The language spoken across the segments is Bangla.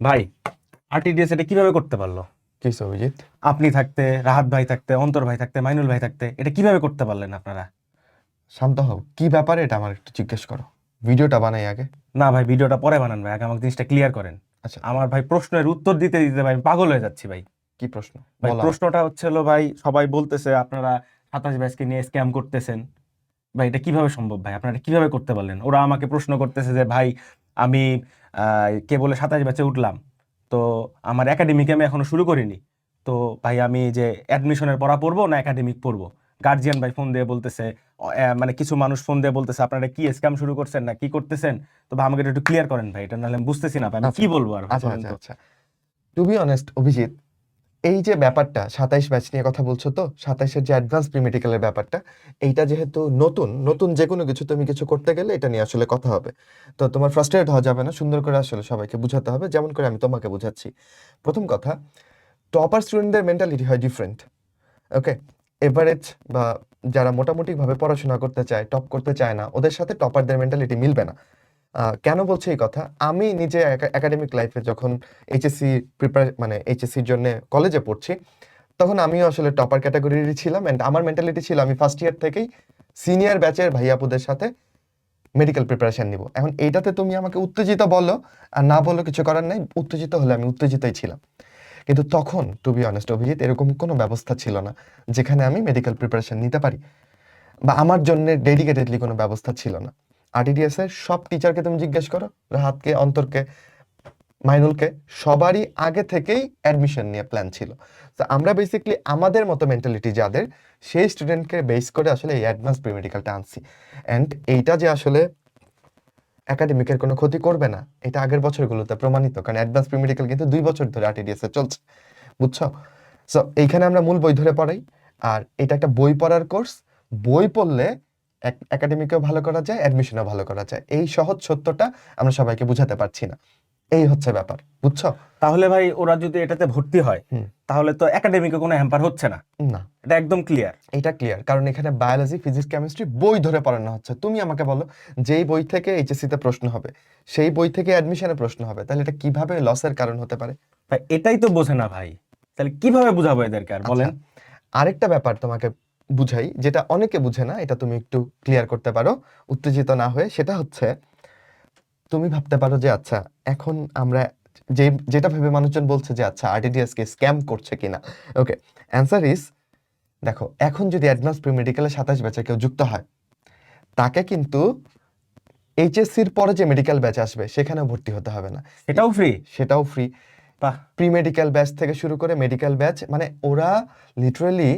ভাই, আরটিডিএস এটা কিভাবে করতে পারলো? কি অভিজিৎ? আপনি থাকতে, রাহাত ভাই থাকতে, অন্তর ভাই থাকতে, মাইনুল ভাই থাকতে এটা কিভাবে করতে পারলেন আপনারা? শান্ত হও, কি ব্যাপারে এটা আমার একটু জিজ্ঞেস করো। ভিডিওটা বানাই আগে। না ভাই, ভিডিওটা পরে বানান ভাই, আগে আমাকে জিনিসটা ক্লিয়ার করেন। আচ্ছা, আমার ভাই প্রশ্নের উত্তর দিতে দিতে ভাই আমি পাগল হয়ে যাচ্ছি ভাই। কি প্রশ্ন ভাই বলো আমাকে। প্রশ্নটা হচ্ছে হলো ভাই, সবাই বলতেছে আপনারা 27 ব্যাচকে নিয়ে স্ক্যাম করতেছেন। ভাই এটা কিভাবে সম্ভব ভাই? আপনারা এটা কিভাবে করতে পারলেন? ওরা আমাকে প্রশ্ন করতেছে যে ভাই আমি কেবলে 27 ব্যাচে উঠলাম, তো আমার একাডেমিকে আমি এখনো শুরু করিনি। তো ভাই আমি যে অ্যাডমিশনের পড়া পড়বো না একাডেমিক পড়বো? গার্জিয়ান ভাই ফোন দিয়ে বলতেছে, মানে কিছু মানুষ ফোন দিয়ে বলতেছে আপনারা কি স্ক্যাম শুরু করছেন না কি করতেছেন? তো ভাই আমাকে এটা একটু ক্লিয়ার করেন ভাই, এটা নাহলে আমি বুঝতেছি না ভাই, আমি আচ্ছা কি বলবো আর ভাই আচ্ছা বলেন আচ্ছা তো। আচ্ছা টু বি অনেস্ট অভিজিৎ, এই যে ব্যাপারটা 27 ব্যাচ নিয়ে কথা বলছো, তো 27-এর যে অ্যাডভান্স প্রি মেডিকেলের ব্যাপারটা, এইটা যেহেতু নতুন নতুন যে কোনো কিছু তুমি কিছু করতে গেলে এটা নিয়ে আসলে কথা হবে। তো তোমার ফ্রাস্ট্রেট হওয়া যাবে না, সুন্দর করে আসলে সবাইকে বোঝাতে হবে, যেমন করে আমি তোমাকে বোঝাচ্ছি। প্রথম কথা, টপার স্টুডেন্টদের মেন্টালিটি হয় ডিফারেন্ট। ওকে, এভারেজ বা যারা মোটামুটিভাবে পড়াশোনা করতে চায়, টপ করতে চায় না, ওদের সাথে টপারদের মেন্টালিটি মিলবে না। কেন বলছি এই কথা? আমি নিজে একাডেমিক লাইফে যখন এইচএসসি মানে এইচএসসির জন্য কলেজে পড়ছি, তখন আমিও আসলে টপার ক্যাটাগরিরই ছিলাম। অ্যান্ড আমার মেন্টালিটি ছিল আমি ফার্স্ট ইয়ার থেকেই সিনিয়র ব্যাচের ভাইয়াপুদের সাথে মেডিকেল প্রিপারেশন নিব। এখন এইটাতে তুমি আমাকে উত্তেজিত বলো আর না বলো, কিছু করার নাই, উত্তেজিত হলে আমি উত্তেজিতই ছিলাম। কিন্তু তখন টু বি অনেস্ট অভিজিৎ, এরকম কোনো ব্যবস্থা ছিল না যেখানে আমি মেডিকেল প্রিপারেশন নিতে পারি, বা আমার জন্য ডেডিকেটেডলি কোনো ব্যবস্থা ছিল না। আরটিডিএস এর সব টিচারকে তুমি জিজ্ঞেস করো, রাহাতকে, অন্তরকে, মাইনুলকে, সবারই আগে থেকেই অ্যাডমিশন নিয়ে প্ল্যান ছিল। তো আমরা বেসিক্যালি আমাদের মতো মেন্টালিটি যাদের, সেই স্টুডেন্টকে বেস করে আসলে এই অ্যাডভান্স প্রি মেডিকেলটা আনছি। অ্যান্ড এইটা যে আসলে একাডেমিকের কোনো ক্ষতি করবে না, এটা আগের বছরগুলোতে প্রমাণিত, কারণ অ্যাডভান্স প্রি মেডিকেল কিন্তু 2 বছর ধরে আরটিডিএস এ চলছে, বুঝছো? সো এইখানে আমরা মূল বই ধরে পড়াই, আর এটা একটা বই পড়ার কোর্স। বই পড়লে একাডেমিকেও ভালো করা যায়, অ্যাডমিশনও ভালো করা যায়, এই সহজ সত্যটা আমরা সবাইকে বুঝাতে পারছি না। এই হচ্ছে ব্যাপার, বুঝছো? তাহলে ভাই ওরা যদি এটাতে ভর্তি হয়, হুম। তাহলে তো একাডেমিকে কোনো হ্যাম্পার হচ্ছে না, না, এটা একদম ক্লিয়ার। এটা ক্লিয়ার, কারণ এখানে বায়োলজি, ফিজিক্স, কেমিস্ট্রি বই ধরে পড়ানো হচ্ছে। তুমি আমাকে বলো, যেই বই থেকে এইচএসসি তে প্রশ্ন হবে, সেই বই থেকে অ্যাডমিশনে প্রশ্ন হবে, তাহলে এটা কিভাবে লসের কারণ হতে পারে? ভাই এটাই তো বোঝে না ভাই, তাহলে কিভাবে বুঝাবো এদেরকে আর আচ্ছা, বলেন। আরেকটা ব্যাপার তোমাকে বুঝাই, যেটা অনেকে বুঝে না, এটা তুমি একটু ক্লিয়ার করতে পারো উত্তেজিত না হয়ে। সেটা হচ্ছে, তুমি ভাবতে পারো যে আচ্ছা, এখন আমরা যেটা ভেবে মানুষজন বলছে যে আচ্ছা আরটিডিএস কে স্ক্যাম করছে কিনা। ওকে, অ্যান্সার ইজ, দেখো, এখন যদি অ্যাডভান্স প্রি মেডিকেলে 27 ব্যাচে কেউ যুক্ত হয়, তাকে কিন্তু এইচএসসির পরে যে মেডিকেল ব্যাচ আসবে সেখানেও ভর্তি হতে হবে না। এটাও ফ্রি? সেটাও ফ্রি। বাহ। প্রি মেডিকেল ব্যাচ থেকে শুরু করে মেডিকেল ব্যাচ, মানে ওরা লিটারালি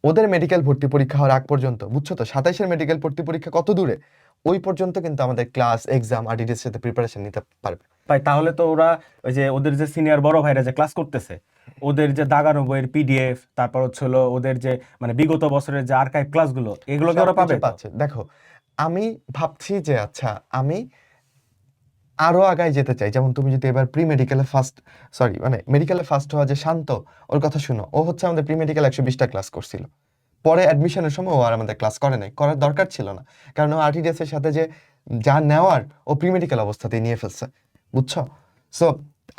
ওদের মেডিকেল ভর্তি পরীক্ষা হওয়ার আগ পর্যন্ত, বুঝছো তো, 27-এর মেডিকেল ভর্তি পরীক্ষা কত দূরে, ওই পর্যন্ত কিন্তু আমাদের ক্লাস, এক্সাম, আরটিডিএস সাথে প্রিপারেশন নিতে পারবে। ভাই তাহলে তো ওরা ওই যে ওদের যে সিনিয়র বড় ভাইরা যে ক্লাস করতেছে, ওদের যে দাগানো বইয়ের পিডিএফ, তারপর হচ্ছে হলো ওদের যে মানে বিগত বছরের যে আর্কাইভ ক্লাসগুলো, এগুলোকে ওরা সবকিছু পাবে তো? পাচ্ছে। দেখো, আমি ভাবছি যে আচ্ছা, আমি আরো আগায় যেতে চাই। যেমন তুমি যদি এবার প্রি মেডিকেলে ফার্স্ট, সরি মানে মেডিকেলে ফার্স্ট হওয়া যে শান্ত, ওর কথা শুনো, ও হচ্ছে আমাদের প্রি মেডিকেল 120টা ক্লাস করছিল। পরে অ্যাডমিশনের সময় ও আর আমাদের ক্লাস করে নাই, করার দরকার ছিল না, কারণ ও আরটিডিএস এর সাথে যে যা নেওয়ার, ও প্রি মেডিকেল অবস্থাতেই নিয়ে ফেলছে, বুঝছো? সো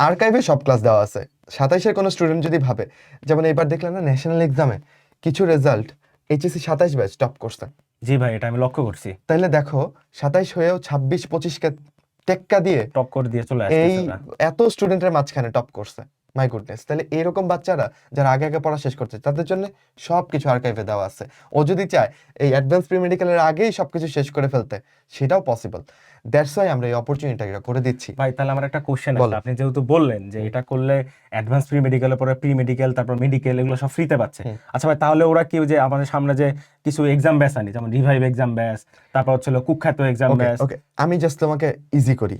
আর্কাইভে সব ক্লাস দেওয়া আছে। 27-এর কোনো স্টুডেন্ট যদি ভাবে, যেমন এবার দেখলাম না ন্যাশনাল এক্সামে কিছু রেজাল্ট, এইচএসসি 27 ব্যাচ টপ করছে, জি ভাই, এটা আমি লক্ষ্য করছি। তাইলে দেখো 27 হয়েও 26-25কে টেক্কা দিয়ে টপ করে দিয়ে চলে এই আসতেছে ওরা। এত স্টুডেন্টের মাঝখানে টপ করছে। মাই গুডনেস, তাহলে এরকম বাচ্চারা যারা আগে আগে পড়া শেষ করছে, তাদের জন্য সবকিছু আর্কাইভে দেওয়া আছে। ও যদি চায় এই অ্যাডভান্স প্রি মেডিকেলের আগেই সবকিছু শেষ করে ফেলতে, সেটাও পসিবল। দ্যাটস ওয়াই আমরা এই অপরচুনিটিটা করে দিচ্ছি। ভাই তাহলে আমার একটা কোশ্চেন আছে, বলো। আপনি যেহেতু বললেন যে হুম, এটা করলে অ্যাডভান্স প্রি মেডিকেলের পরে প্রি মেডিকেল তারপর মেডিকেল এগুলো সব ফ্রিতে পাচ্ছে। হুম। আচ্ছা ভাই, তাহলে ওরা কি ওই যে আমাদের সামনে যে কিছু এক্সাম ব্যাচ আনি, যেমন রিভাইভ এক্সাম ব্যাচ, তারপর হচ্ছে হলো কুখ্যাত এক্সাম ওকে ব্যাচ? ওকে, আমি জাস্ট তোমাকে ইজি করি।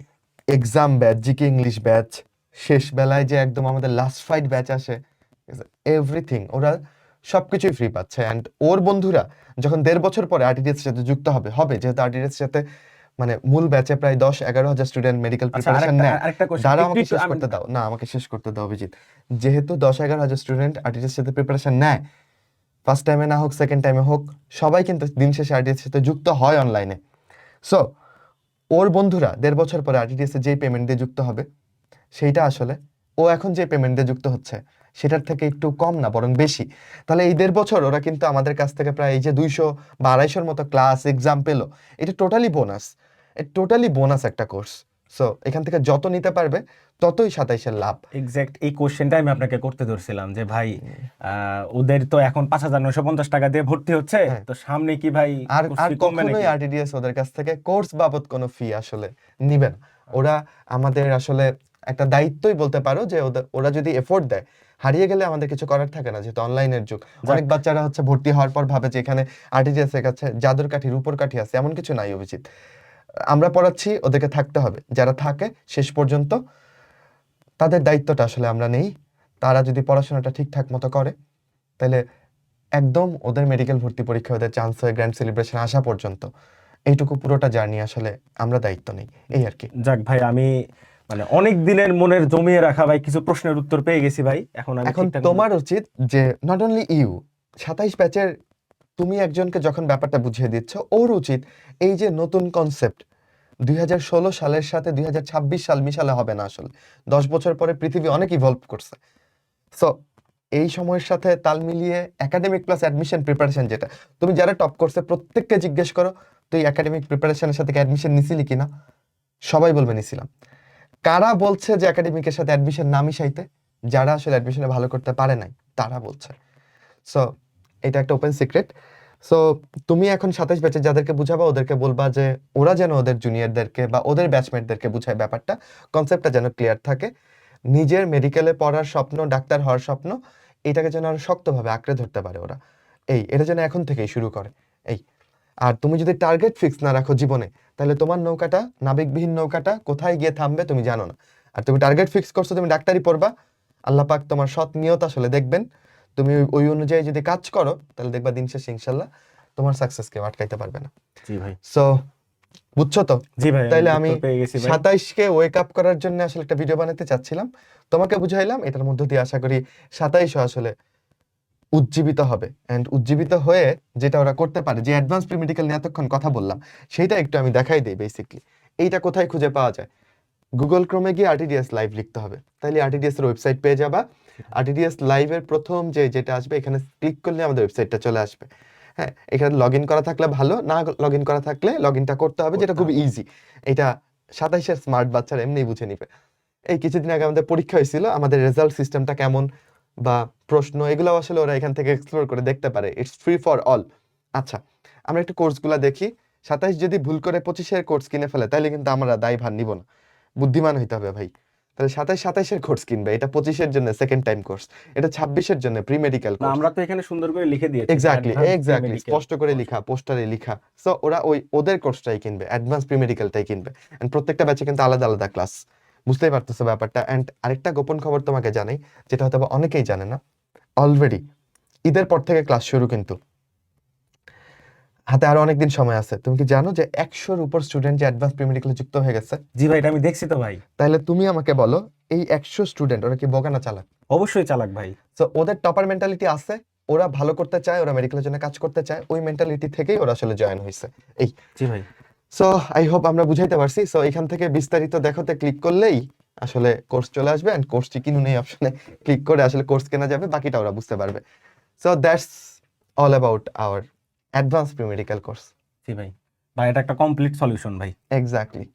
Exam batch, GK English batch, শেষ বেলায় যে একদম আমাদের লাস্ট ফাইট ব্যাচ আসে, এভরিথিং ওরা সবকিছুই ফ্রি পাচ্ছে। অ্যান্ড ওর বন্ধুরা যখন 1.5 বছর পরে আরটিডিএস এর সাথে যুক্ত হবে, যেহেতু আরটিডিএস এর সাথে মানে মূল ব্যাচে প্রায় 10-11 হাজার স্টুডেন্ট মেডিকেল আচ্ছা, প্রিপারেশন আরেকটা নেয়। আরেকটা কোশ্চেন, দাঁড়াও, একটু আমাকে একটু শেষ আমি। করতে দাও, না আমাকে শেষ করতে দাও অভিজিৎ। যেহেতু 10-11 হাজার স্টুডেন্ট আরটিডিএস এর সাথে প্রিপারেশন নেয়, ফার্স্ট টাইমে না হোক, সেকেন্ড টাইমে হোক, সবাই কিন্তু দিন শেষে আরটিডিএস এর সাথে যুক্ত হয় অনলাইনে। সো ওর বন্ধুরা 1.5 বছর পরে আরটিডিএস এ যেই পেমেন্ট দিয়ে যুক্ত হবে, সেইটা আসলে ও এখন যে পেমেন্ট দিয়ে যুক্ত হচ্ছে সেটার থেকে একটু কম না বরং বেশি। তাহলে এই 1.5 বছর ওরা কিন্তু আমাদের কাছ থেকে প্রায় এই যে 200 বা 250-র মতো ক্লাস এক্সাম পেলো, এটা টোটালি বোনাস একটা কোর্স। সো এখান থেকে যত নিতে পারবে ততই 27-এর লাভ। এক্সাক্ট এই কোশ্চেনটা আমি আপনাকে করতে ধরছিলাম যে ভাই ওদের তো এখন 5,950 টাকা দিয়ে ভর্তি হচ্ছে, হ্যাঁ। তো সামনে কি ভাই আর কোর্স আর ফি কমবে কখনোই নাকি? আরটিডিএস ওদের কাছ থেকে কোর্স বাবদ কোনো ফি আসলে নিবে না। ওরা আমাদের আসলে একটা দায়িত্বই বলতে পারো যে ওরা যদি এফোর্ট দেয়, হারিয়ে গেলে আমাদের কিছু করার থাকে না, যেহেতু অনলাইনের যুগ। অনেক যাক, বাচ্চারা হচ্ছে ভর্তি হওয়ার পর ভাবে যে এখানে আরটিডিএস এর কাছে জাদুর কাঠি রূপোর কাঠি আছে, এমন কিছু নাই অভিজিৎ। আমরা পড়াচ্ছি, ওদেরকে থাকতে হবে, যারা থাকে শেষ পর্যন্ত তাদের দায়িত্বটা আসলে আমরা নেই। তারা যদি পড়াশোনাটা ঠিকঠাক মতো করে তাহলে একদম ওদের মেডিকেল ভর্তি পরীক্ষা, ওদের চান্স হয়ে গ্র্যান্ড সেলিব্রেশন আসা পর্যন্ত এইটুকু পুরোটা জার্নি আসলে আমরা দায়িত্ব নেই, এই আর কি। যাক ভাই, আমি মানে অনেক দিনের মনের জমিয়ে রাখা ভাই কিছু প্রশ্নের উত্তর পেয়ে গেছি ভাই। এখন আমি এখন ঠিকঠাক তোমার উচিত যে নট অনলি ইউ, 27 ব্যাচের তুমি একজনকে যখন ব্যাপারটা বুঝিয়ে দিচ্ছ, ওর উচিত এই যে নতুন কনসেপ্ট 2016 সালের সাথে 2026 সাল মিশালে হবে না আসলে। 10 বছর পরে পৃথিবী অনেক ইভলভ করছে। সো এই সময়ের সাথে তাল মিলিয়ে একাডেমিক প্লাস অ্যাডমিশন প্রিপারেশন, যেটা তুমি যারা টপ কোর্সে প্রত্যেককে জিজ্ঞেস করো তুই একাডেমিক প্রিপারেশনের সাথে অ্যাডমিশন নিছিলি কিনা, সবাই বলবে নিছিলাম। কারা বলছে যে একাডেমিকের সাথে অ্যাডমিশন না মিশাইতে? যারা আসলে অ্যাডমিশনে ভালো করতে পারে নাই তারা বলছে। সো এটা একটা ওপেন সিক্রেট। সো তুমি এখন 27 ব্যাচে যাদেরকে বুঝাবা, ওদেরকে বলবা যে ওরা যেন ওদের জুনিয়রদেরকে বা ওদের ব্যাচমেটদেরকে বুঝায় ব্যাপারটা, কনসেপ্টটা যেন ক্লিয়ার থাকে। নিজের মেডিকেলে পড়ার স্বপ্ন, ডাক্তার হওয়ার স্বপ্ন, এটাকে যেন আরো শক্তভাবে আঁকড়ে ধরতে পারে ওরা। এটা যেন এখন থেকেই শুরু করে। এই আর তুমি যদি টার্গেট ফিক্স না রাখো জীবনে, তাহলে তোমার নৌকাটা, নাবিকবিহীন নৌকাটা কোথায় গিয়ে থামবে তুমি জানো না। আর তুমি টার্গেট ফিক্স করছো তুমি ডাক্তারি পড়বা, আল্লাহ পাক তোমার সৎ নিয়ত আসলে দেখবেন। তুমি ওই অনুযায়ী যদি কাজ করো তাহলে দেখবা দিন শেষে ইনশাল্লাহ তোমার সাকসেস কেউ আটকাইতে পারবে না। জি ভাই। সো বুঝছো তো? জি ভাই, তাইলে আমি উত্তর পেয়ে গেছি ভাই। 27কে ওয়েক আপ করার জন্য আসলে একটা ভিডিও বানাতে চাচ্ছিলাম, তোমাকে বুঝাইলাম। এটার মধ্য দিয়ে আশা করি 27ও আসলে উজ্জীবিত হবে, এন্ড উজ্জীবিত হয়ে যেটা ওরা করতে পারে, যে অ্যাডভান্স প্রি মেডিকেল নিয়ে এতক্ষণ কথা বললাম, সেটা একটু আমি দেখাই দিই। বেসিকলি এইটা কোথায় খুঁজে পাওয়া যায়? গুগল ক্রোমে গিয়ে আরটিডিএস লাইভ লিখতে হবে, তাইলে আরটিডিএস এর ওয়েবসাইট পেয়ে যাবা। আরটিডিএস লাইভের প্রথম যেটা আসবে, এখানে ক্লিক করলে আমাদের ওয়েবসাইটটা চলে আসবে। হ্যাঁ, এখানে লগ ইন করা থাকলে ভালো, না লগ ইন করা থাকলে লগ ইনটা করতে হবে, যেটা খুব ইজি। এটা 27-এর স্মার্ট বাচ্চারা এমনি বুঝে নিবে। এই কিছুদিন আগে আমাদের পরীক্ষা হয়েছিল, আমাদের রেজাল্ট সিস্টেমটা কেমন বা প্রশ্ন, এগুলো আসলে ওরা এখান থেকে এক্সপ্লোর করে দেখতে পারে। It's free for all. আচ্ছা, আমরা একটু কোর্সগুলো দেখি। 27 যদি ভুল করে 25-এর কোর্স কিনে ফেলে, তাহলে কিন্তু আমরা দায়ভার নিব না, বুদ্ধিমান হইতে হবে ভাই। তাহলে 27-এর কোর্স কিনবে, এটা 25-এর জন্য সেকেন্ড টাইম কোর্স, এটা 26-এর জন্য প্রি মেডিকেল না, কোর্স। আমরা তো এখানে সুন্দর করে লিখে দিয়েছি exactly advance pre exactly medical. স্পষ্ট করে লিখা, পোস্টারে লিখা। সো ওরা ওদের কোর্সটাই কিনবে, অ্যাডভান্স প্রি মেডিকেলটাই কিনবে। এন্ড প্রত্যেকটা ব্যাচে কিন্তু আলাদা আলাদা ক্লাস, বুঝতেই পারতেছো ব্যাপারটা। এন্ড আরেকটা গোপন খবর তোমাকে জানাই, যেটা হয়তো বা অনেকেই জানে না। অলরেডি ঈদের পর থেকে ক্লাস শুরু, কিন্তু হাতে আরো অনেকদিন সময় আছে। তুমি কি জানো যে 100-র উপর স্টুডেন্ট যে অ্যাডভান্স প্রি মেডিকেলে যুক্ত হয়ে গেছে? জি ভাই, এটা আমি দেখছি তো ভাই। তাহলে তুমি আমাকে বলো, এই 100 স্টুডেন্ট ওরা কি বোকা না চালাক? অবশ্যই চালাক ভাই। সো ওদের টপার মেন্টালিটি আছে, ওরা ভালো করতে চায়, ওরা মেডিকেলের জন্য কাজ করতে চায়, ওই মেন্টালিটি থেকেই ওরা আসলে জয়েন হয়েছে। এই জি ভাই। সো আই হোপ আমরা বুঝাইতে পারছি। সো এখান থেকে বিস্তারিত দেখাতে ক্লিক করলেই আসলে কোর্স চলে আসবে, এন্ড কোর্সটি কিনুন এই অপশনে ক্লিক করে আসলে কোর্স কেনা যাবে, বাকিটা ওরা বুঝতে পারবে। So that's all about our advance pre medical course. জি ভাই। ভাই, এটা একটা কমপ্লিট সলিউশন ভাই। এক্স্যাক্টলি।